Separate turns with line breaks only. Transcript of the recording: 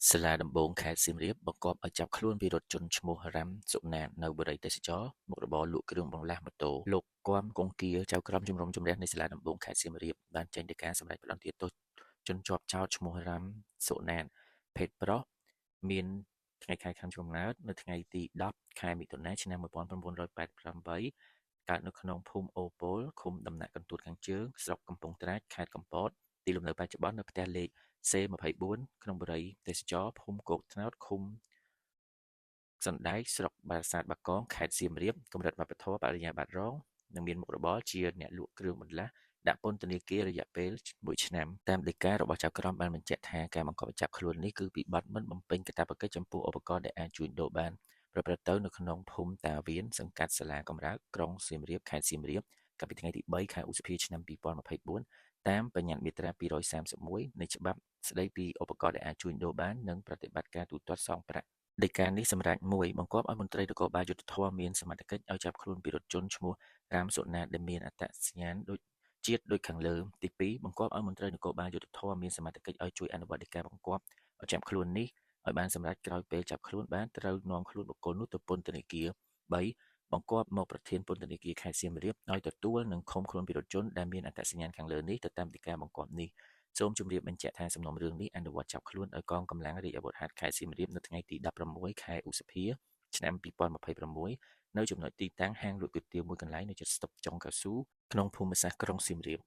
សាលាដំបងខេត្តសៀមរាបបង្គាប់ឲ្យចាប់ខ្លួនវីរជនឈ្មោះរ៉ាំសុណាតនៅបរិយាទេសចរមុខរបរលក់គ្រឿងបន្លាស់ម៉ូតូលោកគំគង្គាចៅក្រមជំរំជម្រះនៃសាលាដំបងខេត្តសៀមរាបបានចេញដីកាសម្រេចផ្តន្ទាទោសជនជាប់ចោទឈ្មោះរ៉ាំសុណាតភេទប្រុសមានថ្ងៃខែខែកំណើតនៅថ្ងៃទី10ខែមិថុនាឆ្នាំ1988កើតនៅក្នុងភូមិអូពលឃុំដំណាក់កន្ទួតខាងជើងស្រុកកំពង់ត្រាចខេត្តកំពតទីលំនៅបច្ចុប្បន្ននៅផ្ទះលេខ C24 ក្នុងបរិយាទេសចរភូមិគោកត្នោតឃុំសណ្ដែកស្រុកបាសាតបាកងខេត្តសៀមរាបកម្រិតវប្បធម៌បរិញ្ញាបត្ររងនិងមានមុខរបរជាអ្នកលក់គ្រឿងបន្លាស់ដាក់ពន្ធនាគាររយៈពេល1ឆ្នាំតាមដីការបស់ចៅក្រមបានបញ្ជាក់ថាការបង្កប់ចាប់ខ្លួននេះគឺពីបទមិនបំពេញកាតព្វកិច្ចចំពោះឧបករណ៍ដែលអាចជួញដូរបានប្រព្រឹត្តទៅនៅក្នុងភូមិតាវៀនសង្កាត់សាលាកំរើកក្រុងសៀមរាបខេត្តសៀមរាបកាលពីថ្ងៃទី3ខែឧសភាឆ្នាំ2024តាមបញ្ញត្តិមាត្រា231នៃច្បាប់ស្តីពីឧបករណ៍ដែលអាចជួញដូរបាននិងប្រតិបត្តិការទូទាត់សងប្រាក់ដីកានេះសម្រាប់មួយបង្គាប់ឲ្យមន្ត្រីនគរបាលយុត្តិធម៌មានសមត្ថកិច្ចឲ្យចាប់ខ្លួនពិរុទ្ធជនឈ្មោះរ៉ាមសុណាតដែលមានអត្តសញ្ញាណជាតិដូចខាងលើទី2បង្គាប់ឲ្យមន្ត្រីនគរបាលយុត្តិធម៌មានសមត្ថកិច្ចឲ្យជួយអនុវត្តដីកាបង្គាប់ឲ្យចាប់ខ្លួននេះឲ្យបានសម្រេចក្រោយពេលចាប់ខ្លួនបានត្រូវនាំខ្លួនបុគ្គលនោះទៅពន្ធនាគារ3បង្គាប់មកប្រធានពន្ធនាគារខេត្តសៀមរាបឲ្យទទួលនិងឃុំខ្លួនពិរុទ្ធជនដែលមានអត្តសញ្ញាណខាងលើនេះទៅតាមដីកាបង្គាប់នេះសូមជម្រាបបញ្ជាក់ថាសំណុំរឿងនេះអនុវត្តចាប់ខ្លួនដោយកងកម្លាំងរាជអាវុធហត្ថខេត្តសៀមរាបនៅថ្ងៃទី16ខែឧសភាឆ្នាំ2026នៅចំណុចទីតាំងហាងលក់គុយទាវមួយកន្លែងនៅជិតស្តុបចុងកៅស៊ូក្នុងភូមិសាស្ត្រក្រុងសៀមរាប